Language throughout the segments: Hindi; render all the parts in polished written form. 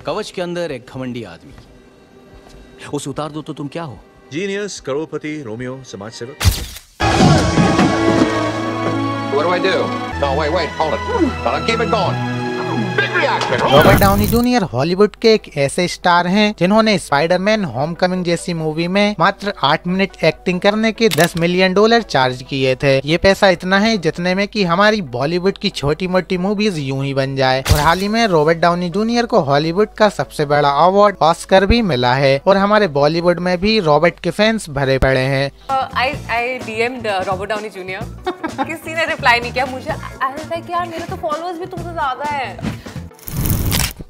कवच के अंदर एक घमंडी आदमी, उसे उतार दो तो तुम क्या हो? जीनियस, करोड़पति, रोमियो, समाज सेवक। What do I do? No, wait, hold it. Keep it going. Robert Downey junior Hollywood के एक ऐसे स्टार हैं जिन्होंने स्पाइडरमैन होमकमिंग जैसी मूवी में मात्र 8 मिनट एक्टिंग करने के $10 मिलियन चार्ज किए थे। ये पैसा इतना है जितने में कि हमारी बॉलीवुड की छोटी मोटी मूवीज यूं ही बन जाए। और हाल ही में रॉबर्ट डाउनी जूनियर को हॉलीवुड का सबसे बड़ा अवार्ड ऑस्कर भी मिला है और हमारे बॉलीवुड में भी रॉबर्ट के फैंस भरे पड़े हैं। I DM'd Robert Downey junior, किसी ने रिप्लाई नहीं किया मुझे। यार मेरे तो फॉलोअर्स भी तुमसे ज्यादा है।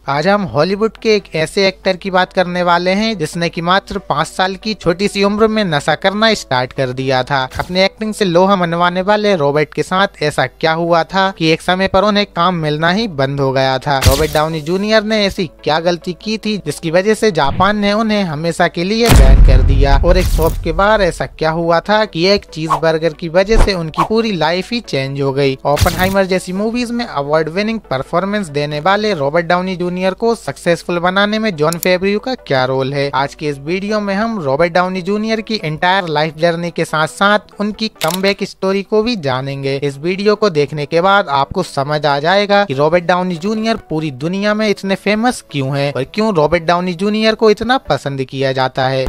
आज हम हॉलीवुड के एक ऐसे एक्टर की बात करने वाले हैं जिसने कि मात्र 5 साल की छोटी सी उम्र में नशा करना स्टार्ट कर दिया था। अपने एक्टिंग से लोहा मनवाने वाले रॉबर्ट के साथ ऐसा क्या हुआ था कि एक समय पर उन्हें काम मिलना ही बंद हो गया था। रॉबर्ट डाउनी जूनियर ने ऐसी क्या गलती की थी जिसकी वजह से जापान ने उन्हें हमेशा के लिए बैन कर दिया। और एक शॉप के बाहर ऐसा क्या हुआ था कि एक चीज बर्गर की वजह से उनकी पूरी लाइफ ही चेंज हो गई। ओपनहाइमर जैसी मूवीज में अवार्ड विनिंग परफॉर्मेंस देने वाले रॉबर्ट डाउनी जूनियर को सक्सेसफुल बनाने में जॉन फेवरियो का क्या रोल है। आज के इस वीडियो में हम रॉबर्ट डाउनी जूनियर की एंटायर लाइफ जर्नी के साथ साथ उनकी कमबैक स्टोरी को भी जानेंगे। इस वीडियो को देखने के बाद आपको समझ आ जाएगा कि रॉबर्ट डाउनी जूनियर पूरी दुनिया में इतने फेमस क्यों हैं और क्यों रॉबर्ट डाउनी जूनियर को इतना पसंद किया जाता है।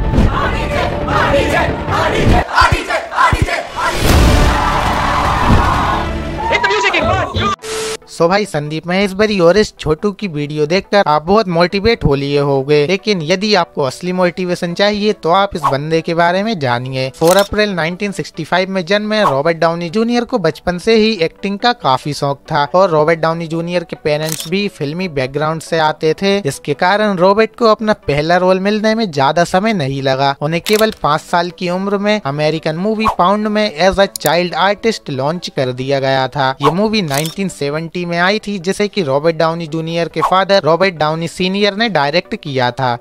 सो भाई संदीप महेश्वरी और इस छोटू की वीडियो देखकर आप बहुत मोटिवेट हो लिए होंगे, लेकिन यदि आपको असली मोटिवेशन चाहिए तो आप इस बंदे के बारे में जानिए। 4 अप्रैल 1965 में जन्मे रॉबर्ट डाउनी जूनियर को बचपन से ही एक्टिंग का काफी शौक था और रॉबर्ट डाउनी जूनियर के पेरेंट्स भी फिल्मी बैकग्राउंड से आते थे, जिसके कारण रॉबर्ट को अपना पहला रोल मिलने में ज्यादा समय नहीं लगा। उन्हें केवल 5 साल की उम्र में अमेरिकन मूवी पाउंड में as a child artist launch कर दिया गया था। ये मूवी 1970 में आई थी जिसे कि रॉबर्ट डाउनी जूनियर के फादर रॉबर्ट डाउनी सीनियर ने डायरेक्ट किया था।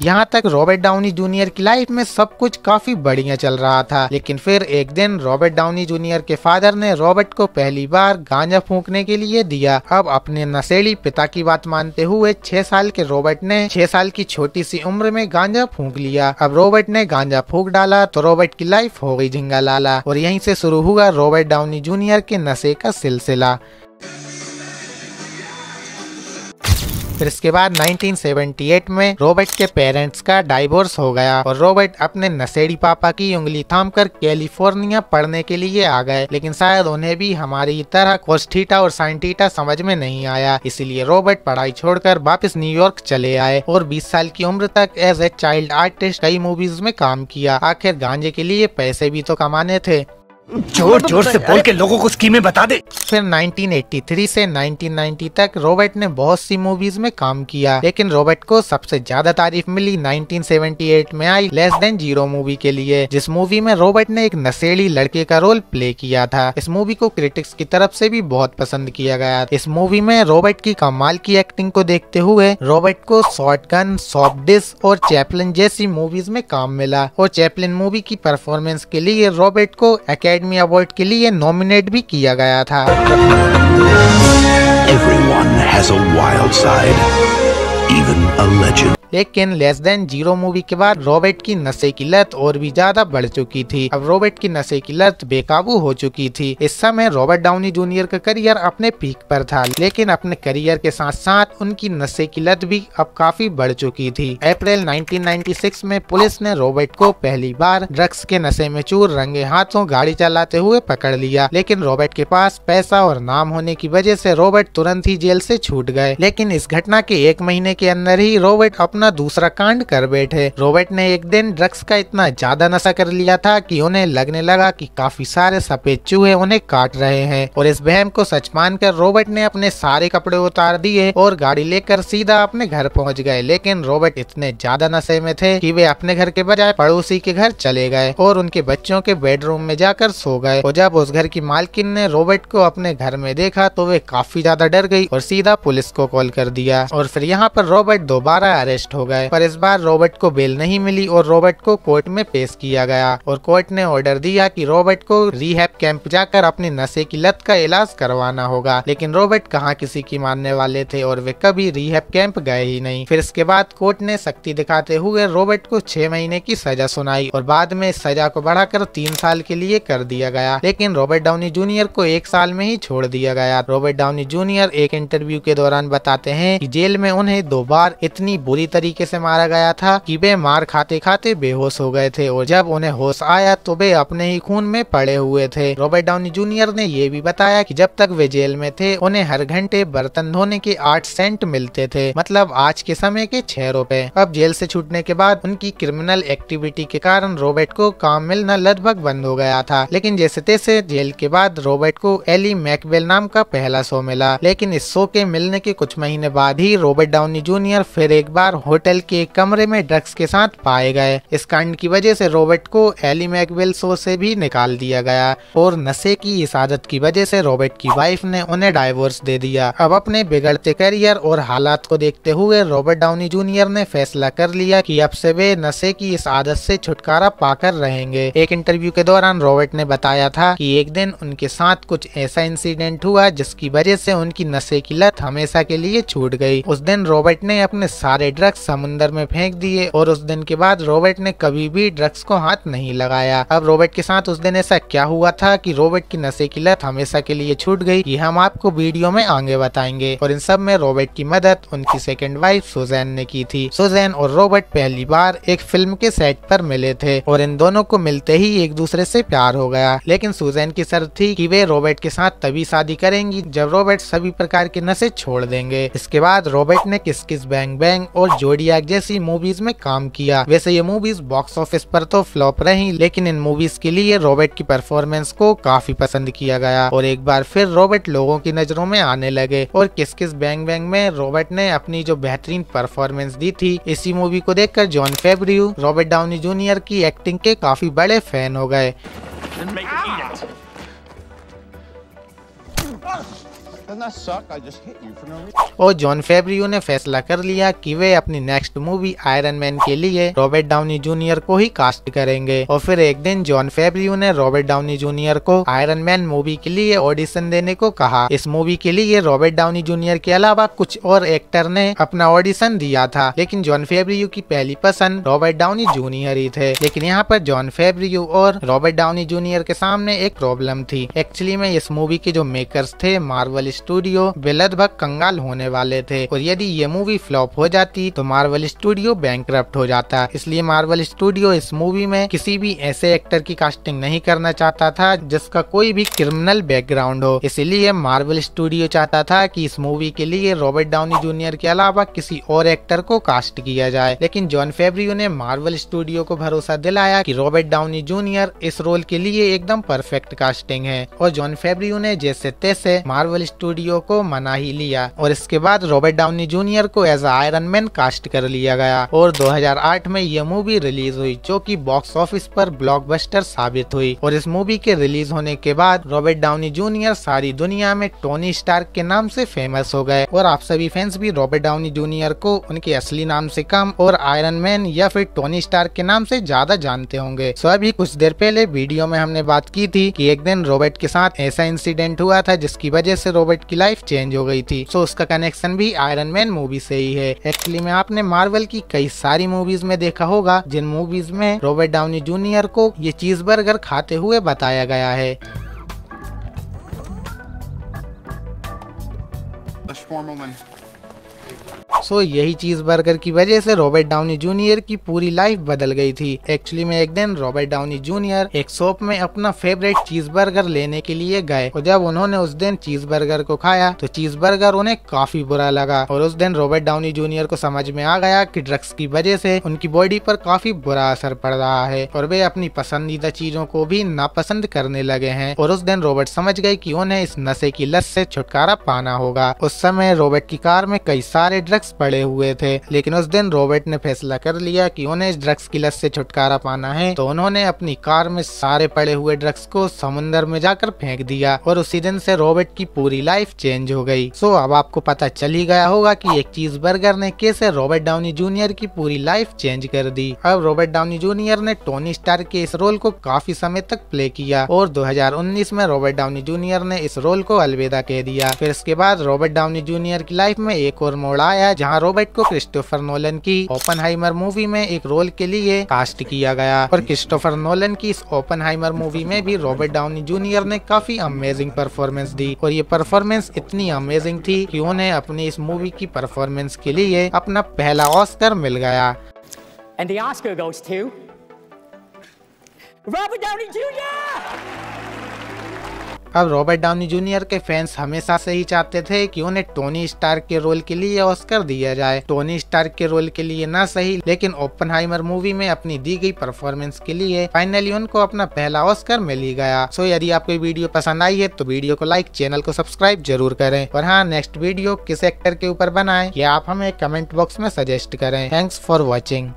यहाँ तक रॉबर्ट डाउनी जूनियर की लाइफ में सब कुछ काफी बढ़िया चल रहा था, लेकिन फिर एक दिन रॉबर्ट डाउनी जूनियर के फादर ने रॉबर्ट को पहली बार गांजा फूंकने के लिए दिया। अब अपने नशेड़ी पिता की बात मानते हुए 6 साल के रॉबर्ट ने 6 साल की छोटी सी उम्र में गांजा फूंक लिया। अब रॉबर्ट ने गांजा फूंक डाला तो रॉबर्ट की लाइफ हो गई झिंगा लाला और यहीं से शुरू हुआ रॉबर्ट डाउनी जूनियर के नशे का सिलसिला। फिर इसके बाद 1978 में रॉबर्ट के पेरेंट्स का डाइवोर्स हो गया और रॉबर्ट अपने नशेड़ी पापा की उंगली थामकर कैलिफोर्निया पढ़ने के लिए आ गए, लेकिन शायद उन्हें भी हमारी तरह कोस थीटा और साइन थीटा समझ में नहीं आया, इसलिए रॉबर्ट पढ़ाई छोड़कर वापस न्यूयॉर्क चले आए और 20 साल की उम्र तक एज ए चाइल्ड आर्टिस्ट कई मूवीज में काम किया। आखिर गांजे के लिए पैसे भी तो कमाने थे। जोर जोर से बोल के लोगों को स्कीमें बता दे। फिर 1983 से 1990 तक रॉबर्ट ने बहुत सी मूवीज में काम किया, लेकिन रॉबर्ट को सबसे ज्यादा तारीफ मिली 1978 में आई लेस देन जीरो मूवी के लिए, जिस मूवी में रॉबर्ट ने एक नशेड़ी लड़के का रोल प्ले किया था। इस मूवी को क्रिटिक्स की तरफ से भी बहुत पसंद किया गया। इस मूवी में रॉबर्ट की कमाल की एक्टिंग को देखते हुए रॉबर्ट को शॉटगन, सॉफ्ट डिश और चैपलिन जैसी मूवीज में काम मिला और चैपलिन मूवी की परफॉर्मेंस के लिए रॉबर्ट को एकेडमी अवार्ड के लिए नॉमिनेट भी किया गया था। Everyone has a wild side, even a legend. लेकिन लेस देन जीरो मूवी के बाद रॉबर्ट की नशे की लत और भी ज्यादा बढ़ चुकी थी। अब रॉबर्ट की नशे की लत बेकाबू हो चुकी थी। इस समय रॉबर्ट डाउनी जूनियर का करियर अपने पीक पर था, लेकिन अपने करियर के साथ साथ उनकी नशे की लत भी अब काफी बढ़ चुकी थी। अप्रैल 1996 में पुलिस ने रॉबर्ट को पहली बार ड्रग्स के नशे में चूर रंगे हाथों गाड़ी चलाते हुए पकड़ लिया, लेकिन रॉबर्ट के पास पैसा और नाम होने की वजह से रॉबर्ट तुरंत ही जेल से छूट गए। लेकिन इस घटना के 1 महीने के अंदर ही रॉबर्ट अपना दूसरा कांड कर बैठे। रॉबर्ट ने एक दिन ड्रग्स का इतना ज्यादा नशा कर लिया था कि उन्हें लगने लगा कि काफी सारे सफेद चूहे उन्हें काट रहे हैं और इस वहम को सच मानकर रॉबर्ट ने अपने सारे कपड़े उतार दिए और गाड़ी लेकर सीधा अपने घर पहुंच गए। लेकिन रॉबर्ट इतने ज्यादा नशे में थे कि वे अपने घर के बजाय पड़ोसी के घर चले गए और उनके बच्चों के बेडरूम में जाकर सो गए। और जब उस घर की मालकिन ने रॉबर्ट को अपने घर में देखा तो वे काफी ज्यादा डर गई और सीधा पुलिस को कॉल कर दिया और फिर यहाँ पर रॉबर्ट दोबारा अरेस्ट अरेस्ट हो गए। पर इस बार रॉबर्ट को बेल नहीं मिली और रॉबर्ट को कोर्ट में पेश किया गया और कोर्ट ने ऑर्डर दिया कि रॉबर्ट को रिहैब कैंप जाकर अपने नशे की लत का इलाज करवाना होगा। लेकिन रॉबर्ट कहाँ किसी की मानने वाले थे और वे कभी रिहैब कैंप गए ही नहीं। फिर इसके बाद कोर्ट ने सख्ती दिखाते हुए रॉबर्ट को 6 महीने की सजा सुनाई और बाद में इस सजा को बढ़ाकर 3 साल के लिए कर दिया गया। लेकिन रॉबर्ट डाउनी जूनियर को 1 साल में ही छोड़ दिया गया। रॉबर्ट डाउनी जूनियर एक इंटरव्यू के दौरान बताते हैं कि जेल में उन्हें 2 बार इतनी बुरी तरीके से मारा गया था कि वे मार खाते खाते बेहोश हो गए थे और जब उन्हें होश आया तो वे अपने ही खून में पड़े हुए थे। रॉबर्ट डाउनी जूनियर ने ये भी बताया कि जब तक वे जेल में थे उन्हें हर घंटे बर्तन धोने के 8 सेंट मिलते थे, मतलब आज के समय के 6 रुपए। अब जेल से छूटने के बाद उनकी क्रिमिनल एक्टिविटी के कारण रॉबर्ट को काम मिलना लगभग बंद हो गया था। लेकिन जैसे तैसे जेल के बाद रॉबर्ट को एली मैकबेल नाम का पहला शो मिला। लेकिन इस शो के मिलने के कुछ महीने बाद ही रॉबर्ट डाउनी जूनियर फिर एक बार होटल के एक कमरे में ड्रग्स के साथ पाए गए। इस कांड की वजह से रॉबर्ट को एली मैकबेल शो से भी निकाल दिया गया और नशे की इस आदत की वजह से रॉबर्ट की वाइफ ने उन्हें डाइवोर्स दे दिया। अब अपने बिगड़ते करियर और हालात को देखते हुए रॉबर्ट डाउनी जूनियर ने फैसला कर लिया कि अब से वे नशे की इस आदत से छुटकारा पाकर रहेंगे। एक इंटरव्यू के दौरान रॉबर्ट ने बताया था कि एक दिन उनके साथ कुछ ऐसा इंसिडेंट हुआ जिसकी वजह से उनकी नशे की लत हमेशा के लिए छूट गई। उस दिन रॉबर्ट ने अपने सारे ड्रग्स समुद्र में फेंक दिए और उस दिन के बाद रॉबर्ट ने कभी भी ड्रग्स को हाथ नहीं लगाया। अब रॉबर्ट के साथ उस दिन ऐसा क्या हुआ था कि रॉबर्ट की नशे की लत हमेशा के लिए छूट गई, ये हम आपको वीडियो में आगे बताएंगे। और इन सब में रॉबर्ट की मदद उनकी सेकंड वाइफ सुजैन ने की थी। सुजैन और रॉबर्ट पहली बार एक फिल्म के सेट पर मिले थे और इन दोनों को मिलते ही एक दूसरे से प्यार हो गया। लेकिन सुजैन की शर्त थी कि वे रॉबर्ट के साथ तभी शादी करेंगी जब रॉबर्ट सभी प्रकार के नशे छोड़ देंगे। इसके बाद रॉबर्ट ने किस किस बैंग बैंग और जोडियाक जैसी मूवीज में काम किया। वैसे ये मूवीज बॉक्स ऑफिस पर तो फ्लॉप रही, लेकिन इन मूवीज के लिए रॉबर्ट की परफॉर्मेंस को काफी पसंद किया गया और एक बार फिर रॉबर्ट लोगों की नजरों में आने लगे। और किस किस बैंग बैंग में रॉबर्ट ने अपनी जो बेहतरीन परफॉर्मेंस दी थी, इसी मूवी को देखकर जॉन फेब्रियो रॉबर्ट डाउनी जूनियर की एक्टिंग के काफी बड़े फैन हो गए। और जॉन फेब्रियो ने फैसला कर लिया कि वे अपनी नेक्स्ट मूवी आयरन मैन के लिए रॉबर्ट डाउनी जूनियर को ही कास्ट करेंगे। और फिर एक दिन जॉन फेब्रियो ने रॉबर्ट डाउनी जूनियर को आयरन मैन मूवी के लिए ऑडिशन देने को कहा। इस मूवी के लिए रॉबर्ट डाउनी जूनियर के अलावा कुछ और एक्टर ने अपना ऑडिशन दिया था, लेकिन जॉन फेब्रियो की पहली पसंद रॉबर्ट डाउनी जूनियर ही थे। लेकिन यहाँ पर जॉन फेब्रियो और रॉबर्ट डाउनी जूनियर के सामने एक प्रॉब्लम थी। एक्चुअली में इस मूवी के जो मेकर्स थे मार्वल स्टूडियो, वे लगभग कंगाल होने वाले थे और यदि ये मूवी फ्लॉप हो जाती तो मार्वल स्टूडियो बैंकरप्ट हो जाता। इसलिए मार्वल स्टूडियो इस मूवी में किसी भी ऐसे एक्टर की कास्टिंग नहीं करना चाहता था जिसका कोई भी क्रिमिनल बैकग्राउंड हो। इसलिए मार्वल स्टूडियो चाहता था कि इस मूवी के लिए रॉबर्ट डाउनी जूनियर के अलावा किसी और एक्टर को कास्ट किया जाए। लेकिन जॉन फेब्रियो ने मार्वल स्टूडियो को भरोसा दिलाया कि रॉबर्ट डाउनी जूनियर इस रोल के लिए एकदम परफेक्ट कास्टिंग है और जॉन फेब्रियो ने जैसे तैसे मार्वल स्टूडियो को मना ही लिया और इसके बाद रॉबर्ट डाउनी जूनियर को एज आयरन मैन कास्ट कर लिया गया। और 2008 में यह मूवी रिलीज हुई जो कि बॉक्स ऑफिस पर ब्लॉकबस्टर साबित हुई। और इस मूवी के रिलीज होने के बाद रॉबर्ट डाउनी जूनियर सारी दुनिया में टोनी स्टार्क के नाम से फेमस हो गए और आप सभी फैंस भी रॉबर्ट डाउनी जूनियर को उनके असली नाम से कम और आयरन मैन या फिर टोनी स्टार्क के नाम से ज्यादा जानते होंगे। सो अभी कुछ देर पहले वीडियो में हमने बात की थी कि एक दिन रॉबर्ट के साथ ऐसा इंसिडेंट हुआ था जिसकी वजह से रॉबर्ट की लाइफ चेंज हो गई थी। सो उसका कनेक्शन भी आयरन मैन मूवी से ही है। एक्चुअली में आपने मार्वल की कई सारी मूवीज में देखा होगा जिन मूवीज में रॉबर्ट डाउनी जूनियर को ये चीज बर्गर खाते हुए बताया गया है। सो यही चीज बर्गर की वजह से रॉबर्ट डाउनी जूनियर की पूरी लाइफ बदल गई थी। एक्चुअली में एक दिन रॉबर्ट डाउनी जूनियर एक शॉप में अपना फेवरेट चीज बर्गर लेने के लिए गए और जब उन्होंने उस दिन चीज बर्गर को खाया तो चीज बर्गर उन्हें काफी बुरा लगा और उस दिन रॉबर्ट डाउनी जूनियर को समझ में आ गया कि ड्रग्स की वजह से उनकी बॉडी पर काफी बुरा असर पड़ रहा है और वे अपनी पसंदीदा चीजों को भी नापसंद करने लगे हैं। और उस दिन रॉबर्ट समझ गए कि उन्हें इस नशे की लत से छुटकारा पाना होगा। उस समय रॉबर्ट की कार में कई सारे ड्रग्स ड्रग्स पड़े हुए थे। लेकिन उस दिन रॉबर्ट ने फैसला कर लिया कि उन्हें इस ड्रग्स की लत से छुटकारा पाना है, तो उन्होंने अपनी कार में सारे पड़े हुए ड्रग्स को समुद्र में जाकर फेंक दिया और उसी दिन से रॉबर्ट की पूरी लाइफ चेंज हो गई। सो अब आपको पता चल ही गया होगा कि एक चीज़बर्गर ने कैसे रॉबर्ट डाउनी जूनियर की पूरी लाइफ चेंज कर दी। अब रॉबर्ट डाउनी जूनियर ने टोनी स्टार्क के इस रोल को काफी समय तक प्ले किया और 2019 में रॉबर्ट डाउनी जूनियर ने इस रोल को अलविदा कह दिया। फिर इसके बाद रॉबर्ट डाउनी जूनियर की लाइफ में एक और मोड़ आया, जहां रॉबर्ट को क्रिस्टोफर नोलन की ओपनहाइमर मूवी में एक रोल के लिए कास्ट किया गया और क्रिस्टोफर नोलन की इस ओपनहाइमर मूवी में भी रॉबर्ट डाउनी जूनियर ने काफी अमेजिंग परफॉर्मेंस दी और ये परफॉर्मेंस इतनी अमेजिंग थी कि उन्हें अपनी इस मूवी की परफॉर्मेंस के लिए अपना पहला ऑस्कर मिल गया। And the Oscar goes to Robert Downey Jr. अब रॉबर्ट डाउनी जूनियर के फैंस हमेशा से ही चाहते थे कि उन्हें टोनी स्टार्क के रोल के लिए ऑस्कर दिया जाए। टोनी स्टार्क के रोल के लिए ना सही, लेकिन ओपनहाइमर मूवी में अपनी दी गई परफॉर्मेंस के लिए फाइनली उनको अपना पहला ऑस्कर मिल ही गया। सो यदि आपको वीडियो पसंद आई है तो वीडियो को लाइक, चैनल को सब्सक्राइब जरूर करें और हाँ, नेक्स्ट वीडियो किस एक्टर के ऊपर बनाएं ये आप हमें कमेंट बॉक्स में सजेस्ट करें। Thanks for watching.